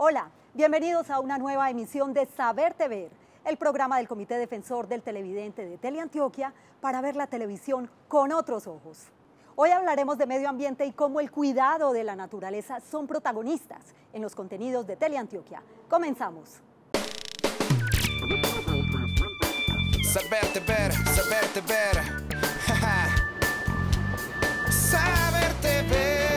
Hola, bienvenidos a una nueva emisión de Saberte Ver, el programa del Comité Defensor del Televidente de Teleantioquia para ver la televisión con otros ojos. Hoy hablaremos de medio ambiente y cómo el cuidado de la naturaleza son protagonistas en los contenidos de Teleantioquia. Comenzamos. Saberte ver, saberte ver. Saberte ver.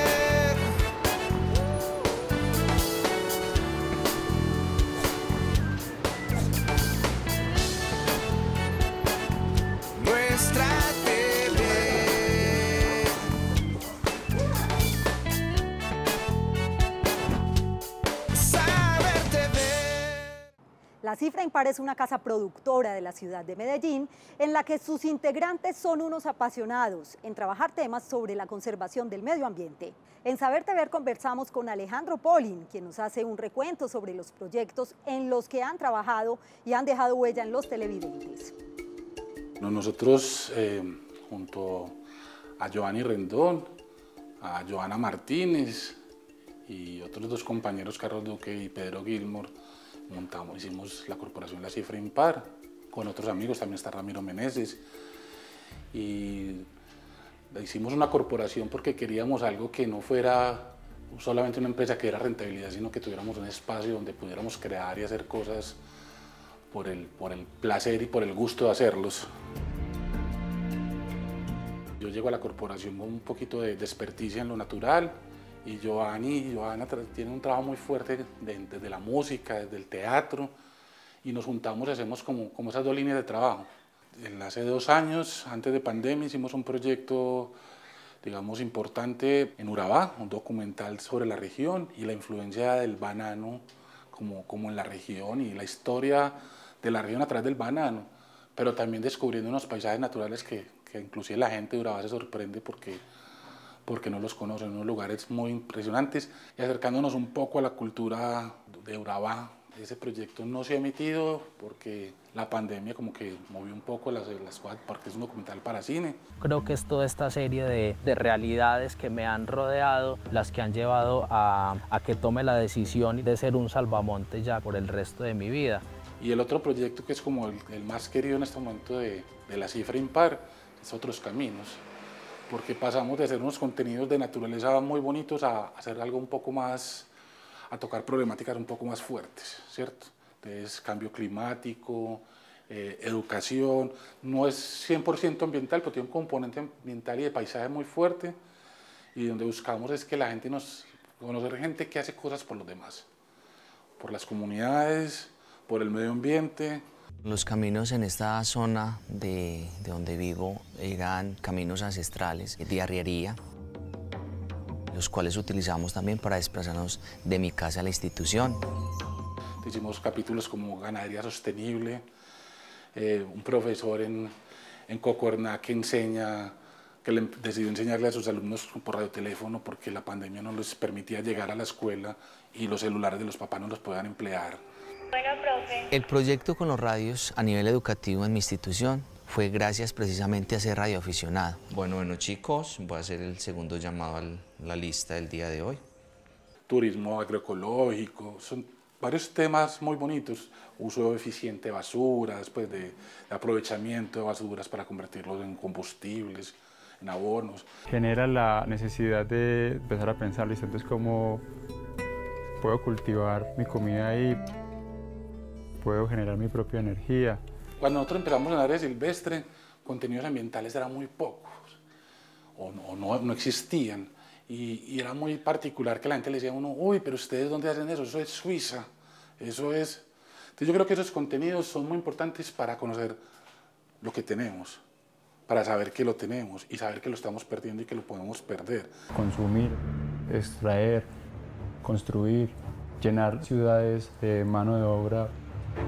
Nuestra TV. Saberte ver. La Cifra Impar es una casa productora de la ciudad de Medellín en la que sus integrantes son unos apasionados en trabajar temas sobre la conservación del medio ambiente. En Saberte Ver conversamos con Alejandro Polin, quien nos hace un recuento sobre los proyectos en los que han trabajado y han dejado huella en los televidentes. Nosotros, junto a Giovanni Rendón, a Joana Martínez y otros dos compañeros, Carlos Duque y Pedro Gilmore, hicimos la corporación La Cifra Impar, con otros amigos, también está Ramiro Meneses, y hicimos una corporación porque queríamos algo que no fuera solamente una empresa que diera rentabilidad, sino que tuviéramos un espacio donde pudiéramos crear y hacer cosas por el placer y por el gusto de hacerlos. Yo llego a la corporación con un poquito de experticia en lo natural, y Giovanni y Joana tienen un trabajo muy fuerte desde la música, desde el teatro, y nos juntamos y hacemos como esas dos líneas de trabajo. Hace 2 años, antes de pandemia, hicimos un proyecto, digamos, importante en Urabá, un documental sobre la región y la influencia del banano como en la región y la historia de la región a través del banano, pero también descubriendo unos paisajes naturales que inclusive la gente de Urabá se sorprende porque no los conocen, unos lugares muy impresionantes, y acercándonos un poco a la cultura de Urabá. Ese proyecto no se ha emitido porque la pandemia como que movió un poco las cosas, porque es un documental para cine. Creo que es toda esta serie de realidades que me han rodeado las que han llevado a que tome la decisión de ser un salvamontes ya por el resto de mi vida. Y el otro proyecto que es como el más querido en este momento de La Cifra Impar es Otros Caminos, porque pasamos de hacer unos contenidos de naturaleza muy bonitos a hacer algo un poco más, a tocar problemáticas un poco más fuertes, ¿cierto? Entonces, cambio climático, educación, no es 100% ambiental, pero tiene un componente ambiental y de paisaje muy fuerte, y donde buscamos es que la gente conocer gente que hace cosas por los demás, por las comunidades, por el medio ambiente. Los caminos en esta zona de donde vivo eran caminos ancestrales de arriería, los cuales utilizamos también para desplazarnos de mi casa a la institución. Hicimos capítulos como ganadería sostenible, un profesor en Cocorná que decidió enseñarle a sus alumnos por radioteléfono porque la pandemia no les permitía llegar a la escuela y los celulares de los papás no los podían emplear. Bueno, profe. El proyecto con los radios a nivel educativo en mi institución fue gracias precisamente a ser radioaficionado. Bueno chicos, voy a hacer el segundo llamado a la lista del día de hoy. Turismo agroecológico, son varios temas muy bonitos. Uso eficiente de basuras, pues de aprovechamiento de basuras para convertirlos en combustibles, en abonos. Genera la necesidad de empezar a pensar, ¿listo? Entonces, ¿cómo puedo cultivar mi comida ahí? ¿Puedo generar mi propia energía? Cuando nosotros empezamos en el área silvestre, contenidos ambientales eran muy pocos, o no existían, y era muy particular que la gente le decía a uno, uy, pero ¿ustedes dónde hacen eso? Eso es Suiza, eso es... Entonces yo creo que esos contenidos son muy importantes para conocer lo que tenemos, para saber que lo tenemos y saber que lo estamos perdiendo y que lo podemos perder. Consumir, extraer, construir, llenar ciudades de mano de obra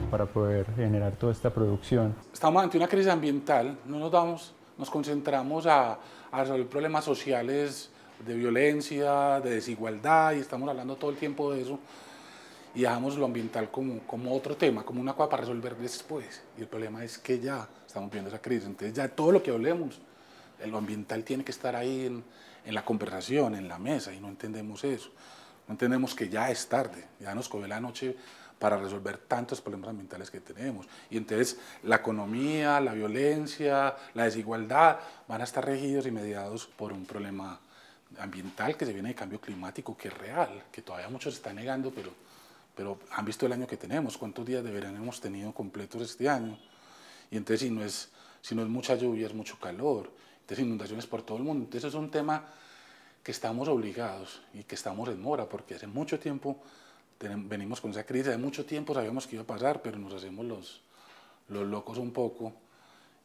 para poder generar toda esta producción. Estamos ante una crisis ambiental, nos concentramos a resolver problemas sociales de violencia, de desigualdad, y estamos hablando todo el tiempo de eso, y dejamos lo ambiental como otro tema, como una cosa para resolver después. Y el problema es que ya estamos viendo esa crisis, entonces ya todo lo que hablemos, lo ambiental tiene que estar ahí en la conversación, en la mesa, y no entendemos eso. No entendemos que ya es tarde, ya nos cogió la noche para resolver tantos problemas ambientales que tenemos. Y entonces la economía, la violencia, la desigualdad van a estar regidos y mediados por un problema ambiental que se viene de cambio climático, que es real, que todavía muchos están negando, pero han visto el año que tenemos, cuántos días de verano hemos tenido completos este año. Y entonces si no es mucha lluvia, es mucho calor, entonces inundaciones por todo el mundo. Entonces es un tema que estamos obligados y que estamos en mora, porque hace mucho tiempo venimos con esa crisis, hace mucho tiempo sabíamos que iba a pasar, pero nos hacemos los locos un poco,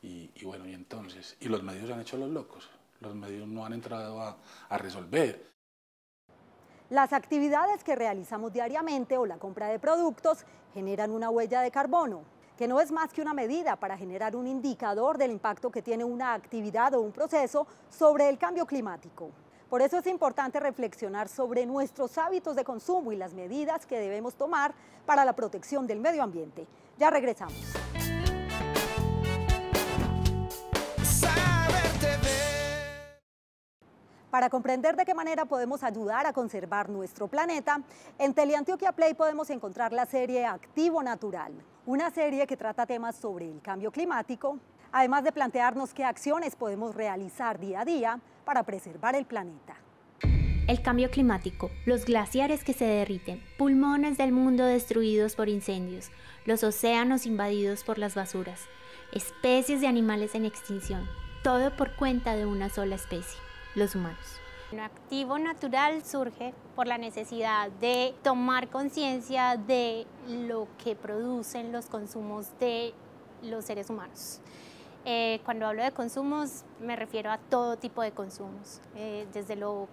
y bueno, y entonces, y los medios han hecho los locos, los medios no han entrado a resolver. Las actividades que realizamos diariamente o la compra de productos generan una huella de carbono, que no es más que una medida para generar un indicador del impacto que tiene una actividad o un proceso sobre el cambio climático. Por eso es importante reflexionar sobre nuestros hábitos de consumo y las medidas que debemos tomar para la protección del medio ambiente. Ya regresamos. Para comprender de qué manera podemos ayudar a conservar nuestro planeta, en Teleantioquia Play podemos encontrar la serie Activo Natural, una serie que trata temas sobre el cambio climático, además de plantearnos qué acciones podemos realizar día a día para preservar el planeta. El cambio climático, los glaciares que se derriten, pulmones del mundo destruidos por incendios, los océanos invadidos por las basuras, especies de animales en extinción, todo por cuenta de una sola especie, los humanos. Activo Natural surge por la necesidad de tomar conciencia de lo que producen los consumos de los seres humanos. Cuando hablo de consumos me refiero a todo tipo de consumos, desde lo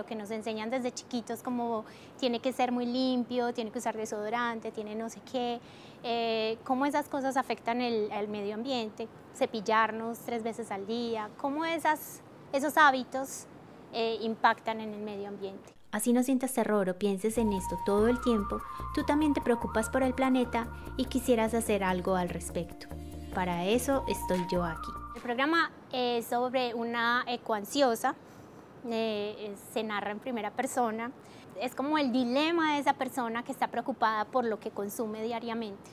que nos enseñan desde chiquitos, como tiene que ser muy limpio, tiene que usar desodorante, tiene no sé qué, cómo esas cosas afectan el medio ambiente, cepillarnos 3 veces al día, cómo esos hábitos impactan en el medio ambiente. Así no sientas terror o pienses en esto todo el tiempo, tú también te preocupas por el planeta y quisieras hacer algo al respecto. Para eso estoy yo aquí. El programa es sobre una ecoansiosa, se narra en primera persona. Es como el dilema de esa persona que está preocupada por lo que consume diariamente.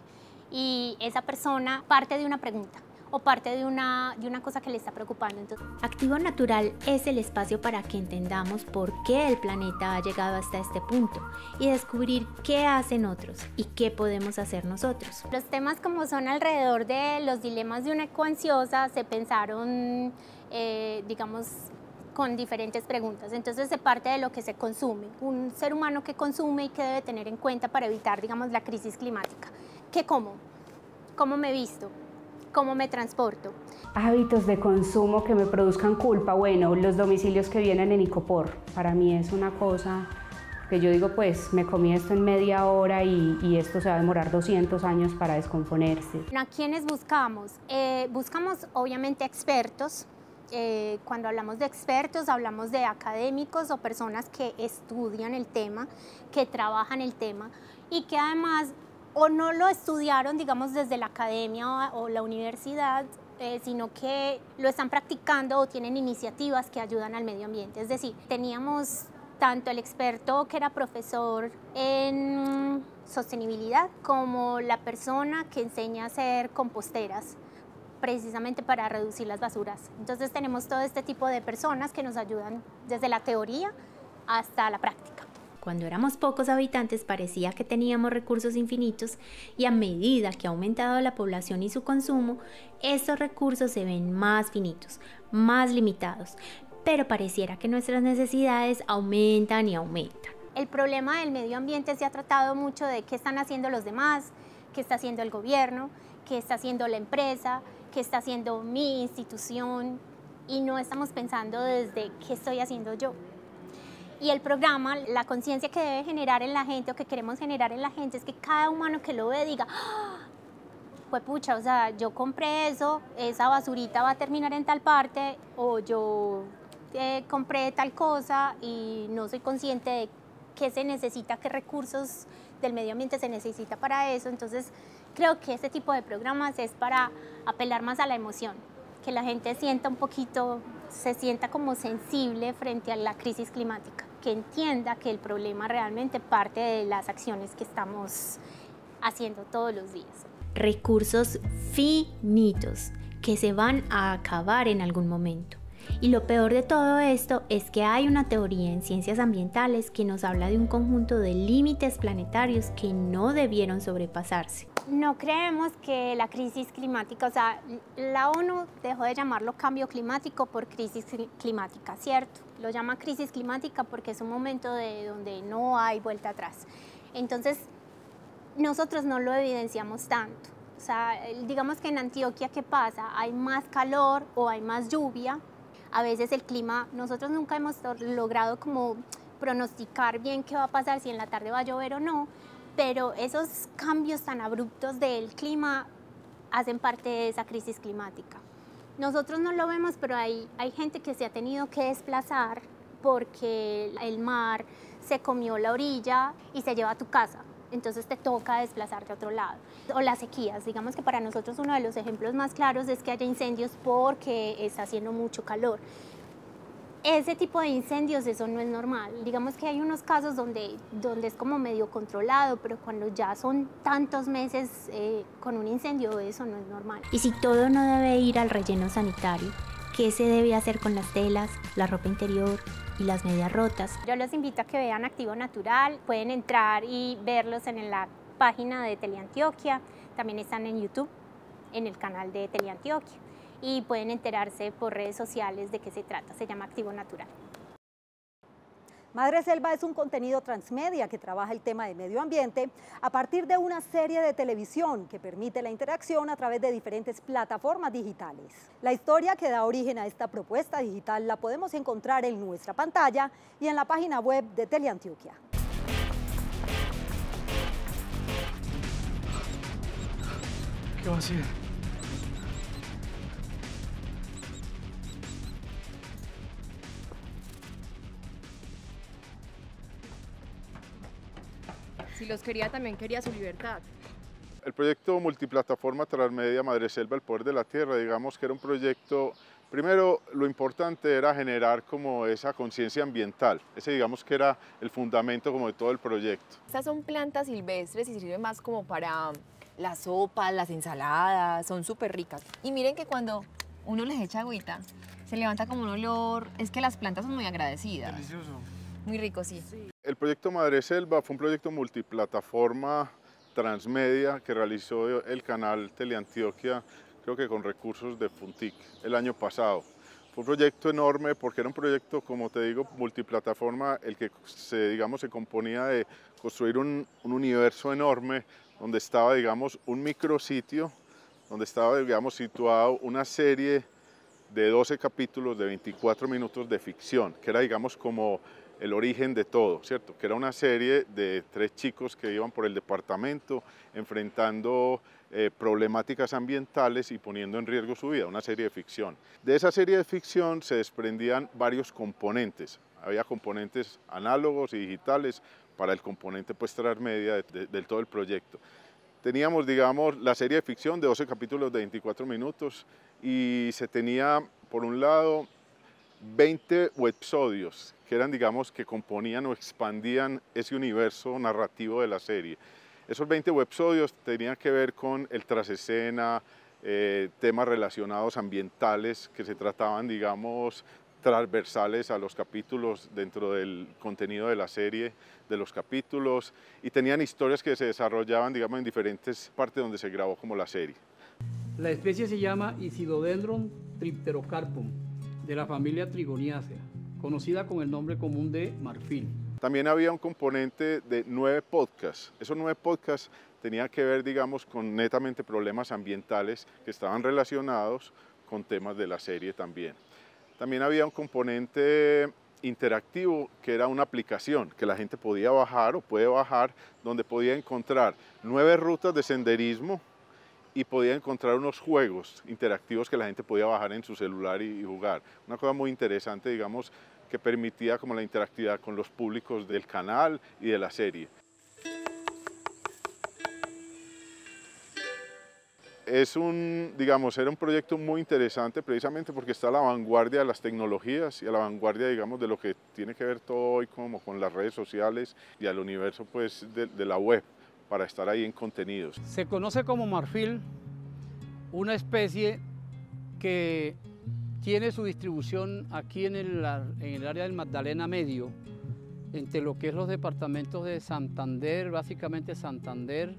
Y esa persona parte de una pregunta o parte de una cosa que le está preocupando. Entonces, Activo Natural es el espacio para que entendamos por qué el planeta ha llegado hasta este punto y descubrir qué hacen otros y qué podemos hacer nosotros. Los temas como son alrededor de los dilemas de una ecoansiosa se pensaron, digamos, con diferentes preguntas. Entonces se parte de lo que se consume, un ser humano que consume y que debe tener en cuenta para evitar, digamos, la crisis climática. ¿Qué como? ¿Cómo me visto? ¿Cómo me transporto? Hábitos de consumo que me produzcan culpa. Bueno, los domicilios que vienen en icopor. Para mí es una cosa que yo digo, pues me comí esto en media hora y esto se va a demorar 200 años para descomponerse. ¿A quiénes buscamos? Buscamos obviamente expertos. Cuando hablamos de expertos, hablamos de académicos o personas que estudian el tema, que trabajan el tema y que además o no lo estudiaron, digamos, desde la academia o la universidad, sino que lo están practicando o tienen iniciativas que ayudan al medio ambiente. Es decir, teníamos tanto el experto que era profesor en sostenibilidad como la persona que enseña a hacer composteras, precisamente para reducir las basuras. Entonces tenemos todo este tipo de personas que nos ayudan desde la teoría hasta la práctica. Cuando éramos pocos habitantes parecía que teníamos recursos infinitos y a medida que ha aumentado la población y su consumo, estos recursos se ven más finitos, más limitados, pero pareciera que nuestras necesidades aumentan y aumentan. El problema del medio ambiente se ha tratado mucho de qué están haciendo los demás, qué está haciendo el gobierno, qué está haciendo la empresa, qué está haciendo mi institución, y no estamos pensando desde qué estoy haciendo yo. Y el programa, la conciencia que debe generar en la gente o que queremos generar en la gente es que cada humano que lo ve diga, pues pucha, o sea, yo compré eso, esa basurita va a terminar en tal parte, o yo compré tal cosa y no soy consciente de qué se necesita, qué recursos del medio ambiente se necesita para eso. Entonces creo que este tipo de programas es para apelar más a la emoción, que la gente sienta un poquito se sienta como sensible frente a la crisis climática, que entienda que el problema realmente parte de las acciones que estamos haciendo todos los días. Recursos finitos que se van a acabar en algún momento. Y lo peor de todo esto es que hay una teoría en ciencias ambientales que nos habla de un conjunto de límites planetarios que no debieron sobrepasarse. No creemos que la crisis climática, o sea, la ONU dejó de llamarlo cambio climático por crisis climática, ¿cierto? Lo llama crisis climática porque es un momento donde no hay vuelta atrás. Entonces, nosotros no lo evidenciamos tanto. O sea, digamos que en Antioquia, ¿qué pasa? Hay más calor o hay más lluvia. A veces el clima, nosotros nunca hemos logrado como pronosticar bien qué va a pasar, si en la tarde va a llover o no, pero esos cambios tan abruptos del clima hacen parte de esa crisis climática. Nosotros no lo vemos, pero hay gente que se ha tenido que desplazar porque el mar se comió la orilla y se lleva a tu casa. Entonces te toca desplazarte a otro lado. O las sequías, digamos que para nosotros uno de los ejemplos más claros es que haya incendios porque está haciendo mucho calor. Ese tipo de incendios, eso no es normal. Digamos que hay unos casos donde es como medio controlado, pero cuando ya son tantos meses con un incendio, eso no es normal. Y si todo no debe ir al relleno sanitario, ¿qué se debe hacer con las telas, la ropa interior y las medias rotas? Yo los invito a que vean Activo Natural, pueden entrar y verlos en la página de Teleantioquia, también están en YouTube, en el canal de Teleantioquia, y pueden enterarse por redes sociales de qué se trata, se llama Activo Natural. Madre Selva es un contenido transmedia que trabaja el tema de medio ambiente a partir de una serie de televisión que permite la interacción a través de diferentes plataformas digitales. La historia que da origen a esta propuesta digital la podemos encontrar en nuestra pantalla y en la página web de Teleantioquia. ¿Qué va a hacer? Si los quería, también quería su libertad. El proyecto multiplataforma Transmedia Madre Selva, el poder de la tierra, digamos que era un proyecto, primero lo importante era generar como esa conciencia ambiental, ese digamos que era el fundamento como de todo el proyecto. Estas son plantas silvestres y sirven más como para las sopas, las ensaladas, son súper ricas. Y miren que cuando uno les echa agüita, se levanta como un olor, es que las plantas son muy agradecidas. Delicioso. Muy rico, sí. El proyecto Madre Selva fue un proyecto multiplataforma transmedia que realizó el canal Teleantioquia, creo que con recursos de Funtic el año pasado. Fue un proyecto enorme porque era un proyecto, como te digo, multiplataforma, el que se componía de construir un universo enorme donde estaba, digamos, un micrositio, donde estaba, digamos, situado una serie de 12 capítulos de 24 minutos de ficción, que era, digamos, como el origen de todo, ¿cierto? Que era una serie de 3 chicos que iban por el departamento enfrentando problemáticas ambientales y poniendo en riesgo su vida, una serie de ficción. De esa serie de ficción se desprendían varios componentes, había componentes análogos y digitales para el componente pues transmedia del todo el proyecto. Teníamos, digamos, la serie de ficción de 12 capítulos de 24 minutos y se tenía, por un lado, 20 websodios que eran, digamos, que componían o expandían ese universo narrativo de la serie. Esos 20 websodios tenían que ver con el trasescena, temas relacionados ambientales que se trataban, digamos, transversales a los capítulos dentro del contenido de la serie, de los capítulos, y tenían historias que se desarrollaban, digamos, en diferentes partes donde se grabó como la serie. La especie se llama Isidodendron tripterocarpum, de la familia Trigoniaceae, conocida con el nombre común de marfil. También había un componente de 9 podcasts. Esos 9 podcasts tenían que ver, digamos, con netamente problemas ambientales que estaban relacionados con temas de la serie también. También había un componente interactivo que era una aplicación que la gente podía bajar o puede bajar, donde podía encontrar 9 rutas de senderismo y podía encontrar unos juegos interactivos que la gente podía bajar en su celular y jugar. Una cosa muy interesante, digamos, que permitía como la interactividad con los públicos del canal y de la serie. Es digamos, era un proyecto muy interesante precisamente porque está a la vanguardia de las tecnologías y a la vanguardia, digamos, de lo que tiene que ver todo hoy como con las redes sociales y al universo pues de la web, para estar ahí en contenidos. Se conoce como marfil una especie que tiene su distribución aquí en el área del Magdalena Medio, entre lo que es los departamentos de Santander, básicamente Santander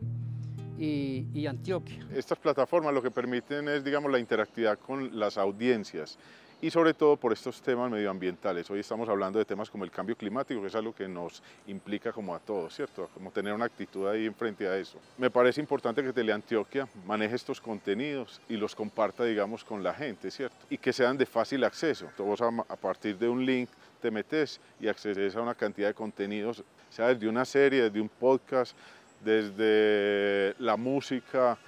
y Antioquia. Estas plataformas lo que permiten es, digamos, la interactividad con las audiencias y sobre todo por estos temas medioambientales. Hoy estamos hablando de temas como el cambio climático, que es algo que nos implica como a todos, ¿cierto? Como tener una actitud ahí frente a eso. Me parece importante que Teleantioquia maneje estos contenidos y los comparta, digamos, con la gente, ¿cierto? Y que sean de fácil acceso. Vos a partir de un link te metes y accedes a una cantidad de contenidos, sea desde una serie, desde un podcast, desde la música,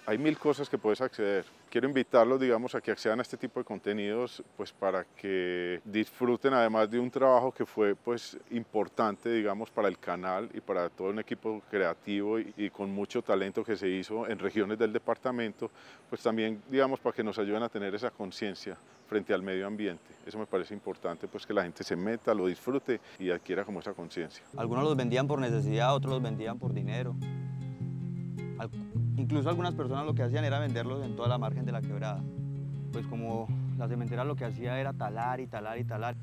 hay 1000 cosas que puedes acceder. Quiero invitarlos, digamos, a que accedan a este tipo de contenidos, pues para que disfruten además de un trabajo que fue pues importante, digamos, para el canal y para todo un equipo creativo y con mucho talento que se hizo en regiones del departamento, pues también, digamos, para que nos ayuden a tener esa conciencia frente al medio ambiente. Eso me parece importante, pues que la gente se meta, lo disfrute y adquiera como esa conciencia. Algunos los vendían por necesidad, otros los vendían por dinero. Incluso algunas personas lo que hacían era venderlos en toda la margen de la quebrada. Pues como la cementera lo que hacía era talar y talar y talar.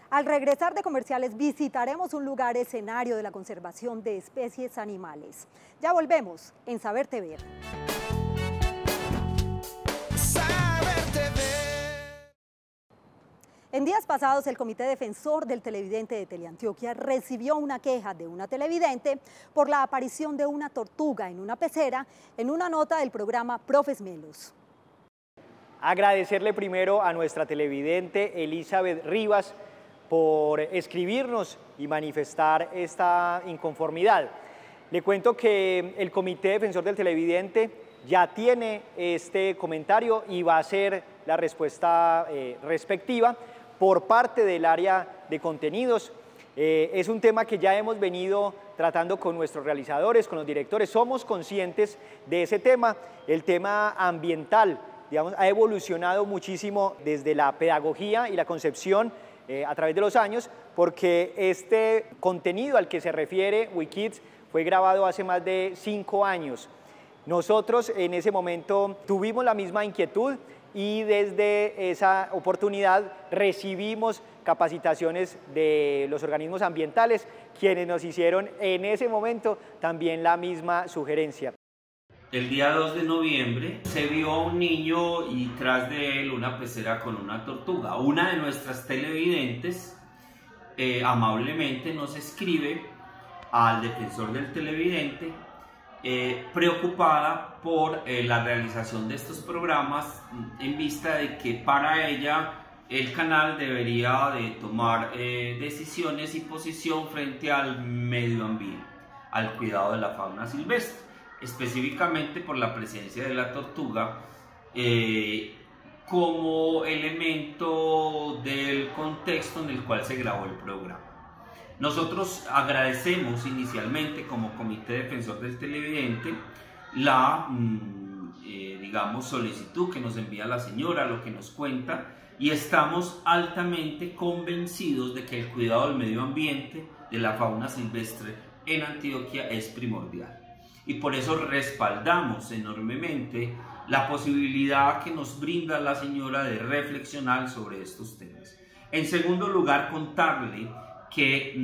Al regresar de comerciales visitaremos un lugar escenario de la conservación de especies animales. Ya volvemos en Saberte Ver. En días pasados, el Comité Defensor del Televidente de Teleantioquia recibió una queja de una televidente por la aparición de una tortuga en una pecera en una nota del programa Profes Melos. Agradecerle primero a nuestra televidente Elizabeth Rivas por escribirnos y manifestar esta inconformidad. Le cuento que el Comité Defensor del Televidente ya tiene este comentario y va a ser la respuesta respectiva por parte del área de contenidos. Es un tema que ya hemos venido tratando con nuestros realizadores, con los directores. Somos conscientes de ese tema. El tema ambiental, digamos, ha evolucionado muchísimo desde la pedagogía y la concepción a través de los años, porque este contenido al que se refiere WeKids fue grabado hace más de 5 años. Nosotros en ese momento tuvimos la misma inquietud y desde esa oportunidad recibimos capacitaciones de los organismos ambientales, quienes nos hicieron en ese momento también la misma sugerencia. El día 2 de noviembre se vio a un niño y tras de él una pecera con una tortuga. Una de nuestras televidentes amablemente nos escribe al defensor del televidente preocupada por la realización de estos programas en vista de que para ella el canal debería de tomar decisiones y posición frente al medio ambiente, al cuidado de la fauna silvestre, específicamente por la presencia de la tortuga como elemento del contexto en el cual se grabó el programa. Nosotros agradecemos inicialmente como Comité Defensor del Televidente la digamos, solicitud que nos envía la señora, lo que nos cuenta, y estamos altamente convencidos de que el cuidado del medio ambiente, de la fauna silvestre en Antioquia es primordial. Y por eso respaldamos enormemente la posibilidad que nos brinda la señora de reflexionar sobre estos temas. En segundo lugar, contarle que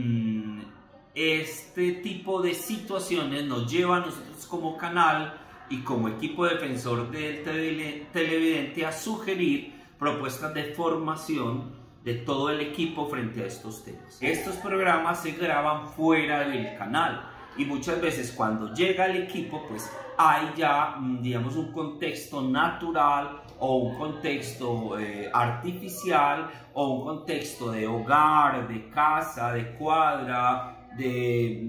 este tipo de situaciones nos lleva a nosotros como canal y como equipo defensor del televidente a sugerir propuestas de formación de todo el equipo frente a estos temas. Estos programas se graban fuera del canal y muchas veces cuando llega el equipo pues hay ya digamos un contexto natural o un contexto artificial o un contexto de hogar, de casa, de cuadra, de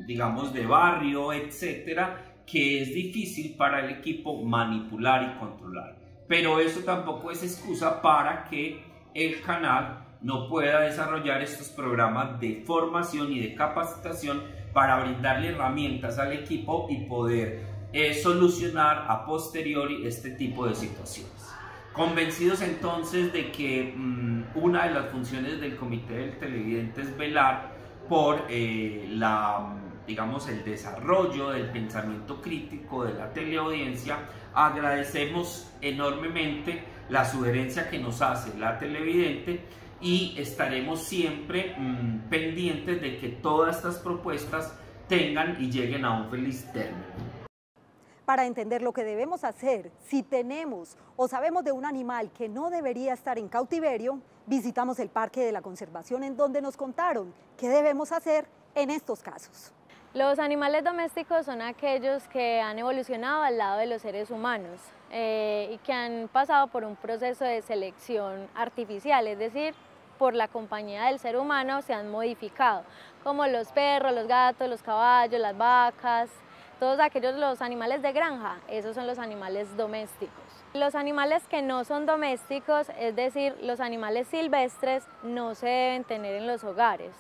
digamos de barrio, etcétera, que es difícil para el equipo manipular y controlar. Pero eso tampoco es excusa para que el canal no pueda desarrollar estos programas de formación y de capacitación para brindarle herramientas al equipo y poder solucionar a posteriori este tipo de situaciones. Convencidos entonces de que una de las funciones del Comité del Televidente es velar por digamos, el desarrollo del pensamiento crítico de la teleaudiencia, agradecemos enormemente la sugerencia que nos hace la televidente y estaremos siempre pendientes de que todas estas propuestas tengan y lleguen a un feliz término. Para entender lo que debemos hacer si tenemos o sabemos de un animal que no debería estar en cautiverio, visitamos el Parque de la Conservación, en donde nos contaron qué debemos hacer en estos casos. Los animales domésticos son aquellos que han evolucionado al lado de los seres humanos y que han pasado por un proceso de selección artificial, es decir, por la compañía del ser humano se han modificado, como los perros, los gatos, los caballos, las vacas. Todos los animales de granja, esos son los animales domésticos. Los animales que no son domésticos, es decir, los animales silvestres, no se deben tener en los hogares.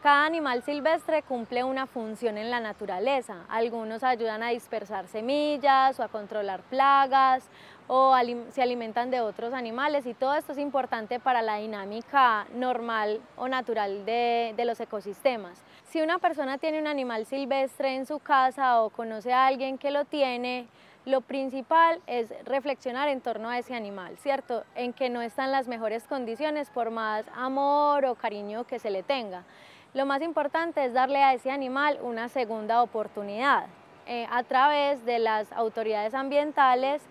Cada animal silvestre cumple una función en la naturaleza. Algunos ayudan a dispersar semillas o a controlar plagas o se alimentan de otros animales y todo esto es importante para la dinámica normal o natural de los ecosistemas. Si una persona tiene un animal silvestre en su casa o conoce a alguien que lo tiene, lo principal es reflexionar en torno a ese animal, ¿cierto? En que no está en las mejores condiciones por más amor o cariño que se le tenga. Lo más importante es darle a ese animal una segunda oportunidad a través de las autoridades ambientales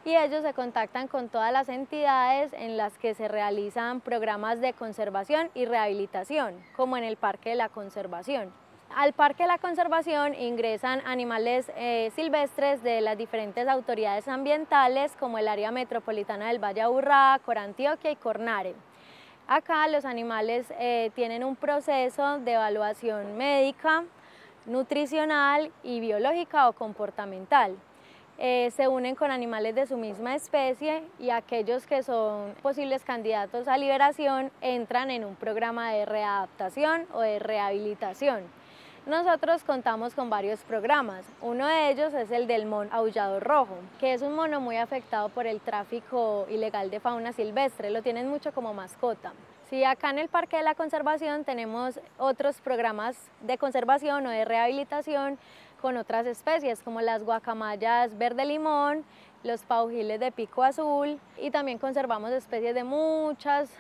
y ellos se contactan con todas las entidades en las que se realizan programas de conservación y rehabilitación, como en el Parque de la Conservación. Al Parque de la Conservación ingresan animales silvestres de las diferentes autoridades ambientales, como el Área Metropolitana del Valle Aburrá, Corantioquia y Cornare. Acá los animales tienen un proceso de evaluación médica, nutricional y biológica o comportamental. Se unen con animales de su misma especie y aquellos que son posibles candidatos a liberación entran en un programa de readaptación o de rehabilitación. Nosotros contamos con varios programas. Uno de ellos es el del mono aullador rojo, que es un mono muy afectado por el tráfico ilegal de fauna silvestre, lo tienen mucho como mascota. Sí, acá en el Parque de la Conservación tenemos otros programas de conservación o de rehabilitación con otras especies como las guacamayas verde limón, los paujiles de pico azul y también conservamos especies de muchas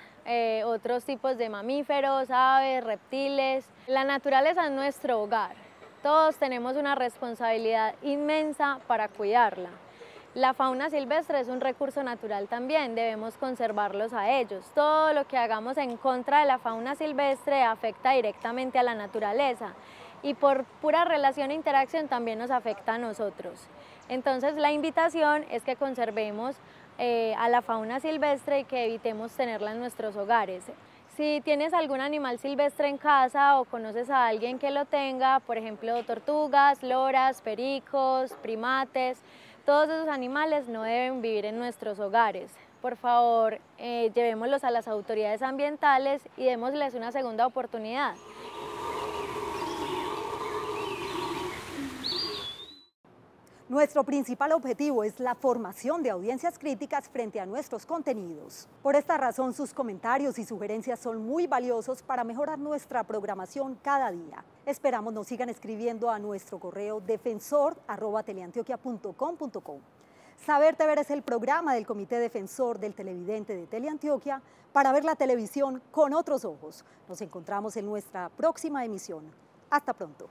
otros tipos de mamíferos, aves, reptiles. La naturaleza es nuestro hogar, todos tenemos una responsabilidad inmensa para cuidarla. La fauna silvestre es un recurso natural también, debemos conservarlos a ellos. Todo lo que hagamos en contra de la fauna silvestre afecta directamente a la naturaleza y por pura relación e interacción también nos afecta a nosotros. Entonces la invitación es que conservemos a la fauna silvestre y que evitemos tenerla en nuestros hogares. Si tienes algún animal silvestre en casa o conoces a alguien que lo tenga, por ejemplo tortugas, loras, pericos, primates, todos esos animales no deben vivir en nuestros hogares. Por favor, llevémoslos a las autoridades ambientales y démosles una segunda oportunidad. Nuestro principal objetivo es la formación de audiencias críticas frente a nuestros contenidos. Por esta razón, sus comentarios y sugerencias son muy valiosos para mejorar nuestra programación cada día. Esperamos nos sigan escribiendo a nuestro correo defensor@teleantioquia.com.co. Saber TV es el programa del Comité Defensor del Televidente de Teleantioquia para ver la televisión con otros ojos. Nos encontramos en nuestra próxima emisión. Hasta pronto.